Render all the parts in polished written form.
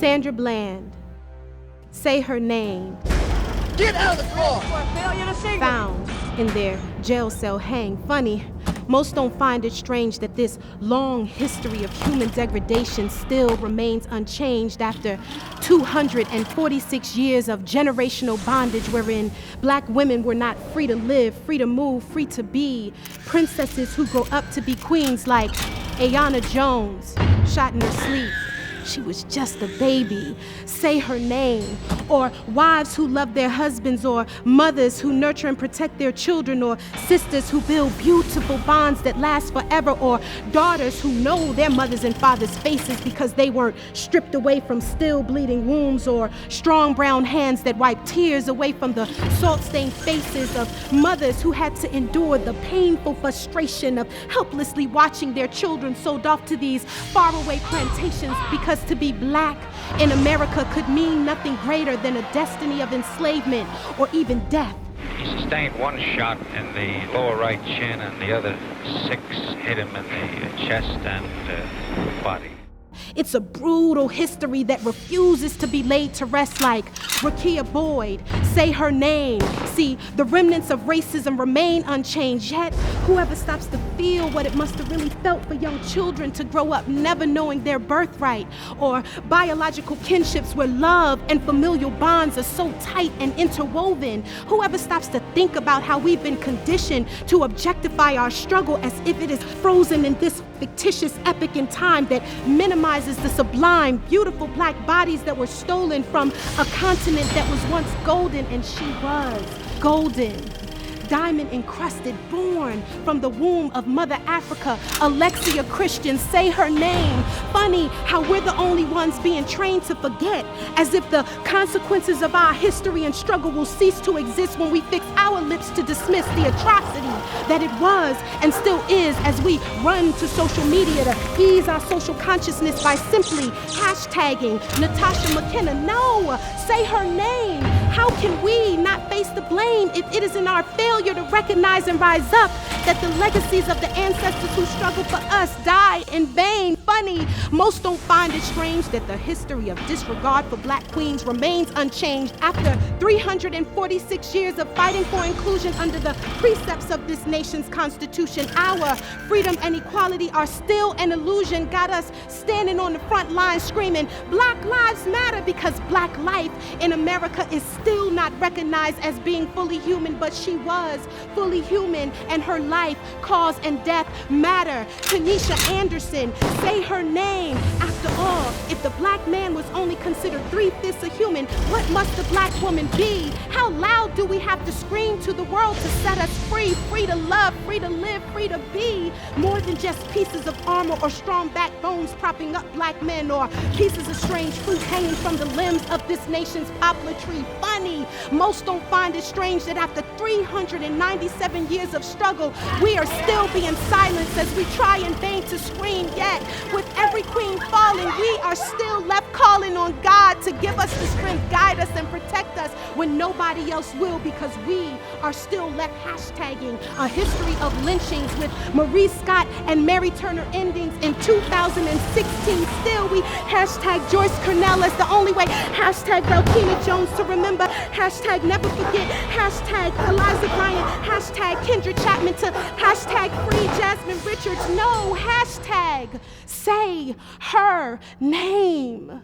Sandra Bland, Say Her Name. Get out of the car! Found in their jail cell hang. Funny, most don't find it strange that this long history of human degradation still remains unchanged after 246 years of generational bondage wherein black women were not free to live, free to move, free to be princesses who grow up to be queens like Ayanna Jones, shot in her sleep. She was just a baby. Say her name. Or wives who love their husbands, or mothers who nurture and protect their children, or sisters who build beautiful bonds that last forever, or daughters who know their mothers and fathers' faces because they weren't stripped away from still bleeding wounds, or strong brown hands that wipe tears away from the salt-stained faces of mothers who had to endure the painful frustration of helplessly watching their children sold off to these faraway plantations because to be black in America could mean nothing greater than a destiny of enslavement or even death. He sustained one shot in the lower right chin, and the other 6 hit him in the chest and body. It's a brutal history that refuses to be laid to rest like Rakia Boyd, Say Her Name. See, the remnants of racism remain unchanged, yet whoever stops to feel what it must have really felt for young children to grow up never knowing their birthright, or biological kinships where love and familial bonds are so tight and interwoven, whoever stops to think about how we've been conditioned to objectify our struggle as if it is frozen in this fictitious epic in time that minimizes the sublime, beautiful black bodies that were stolen from a continent that was once golden, and she was golden. Diamond encrusted, born from the womb of Mother Africa, Alexia Christian, Say Her Name. Funny how we're the only ones being trained to forget, as if the consequences of our history and struggle will cease to exist when we fix our lips to dismiss the atrocity that it was and still is, as we run to social media to ease our social consciousness by simply hashtagging Natasha McKenna. No, say her name. How can we not face the blame if it is in our failure to recognize and rise up that the legacies of the ancestors who struggled for us die in vain? Funny, most don't find it strange that the history of disregard for black queens remains unchanged after 346 years of fighting for inclusion under the precepts of this nation's constitution. Our freedom and equality are still an illusion, got us standing on the front line screaming, Black Lives Matter, because black life in America is still not recognized as being fully human, but she was fully human, and her life, cause, and death matter. Tanisha Anderson, say her name. After all, if the black man was only considered 3/5 a human, what must the black woman be? How loud do we have to scream to the world to set us free? Free to love, free to live, free to be. More than just pieces of armor or strong backbones propping up black men, or pieces of strange fruit hanging from the limbs of this nation's poplar tree. Funny, most don't find it strange that after 397 years of struggle, we are still being silenced as we try in vain to scream. Yet, with every queen falling, we are still left calling on God to give us the strength, guide us, and protect us when nobody else will, because we are still left hashtagging a history of lynchings with Marie Scott and Mary Turner endings in 2016. Still, we hashtag Joyce Cornell as the only way, hashtag Valkina Jones to remember, hashtag never forget, hashtag Eliza Bryant, hashtag Kendra Chapman to hashtag free Jasmine Richards. No, hashtag say her name.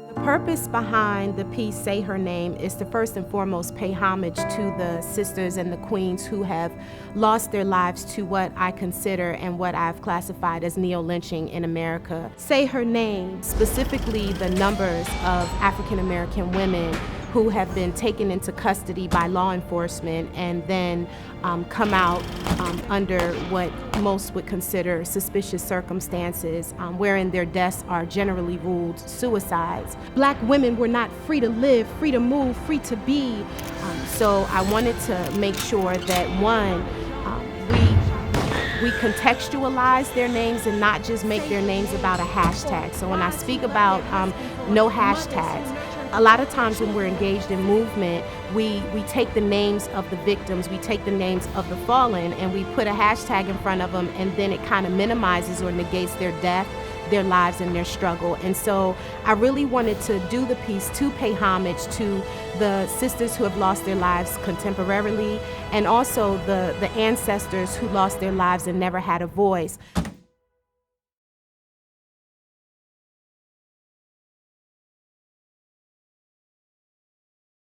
The purpose behind the piece Say Her Name is to first and foremost pay homage to the sisters and the queens who have lost their lives to what I consider and what I've classified as neo-lynching in America. Say Her Name, specifically the numbers of African American women who have been taken into custody by law enforcement and then come out under what most would consider suspicious circumstances, wherein their deaths are generally ruled suicides. Black women were not free to live, free to move, free to be. So I wanted to make sure that one, we contextualize their names and not just make their names about a hashtag. So when I speak about no hashtags, a lot of times when we're engaged in movement, we take the names of the victims, we take the names of the fallen, and we put a hashtag in front of them, and then it kind of minimizes or negates their death, their lives, and their struggle. And so I really wanted to do the piece to pay homage to the sisters who have lost their lives contemporarily, and also the ancestors who lost their lives and never had a voice.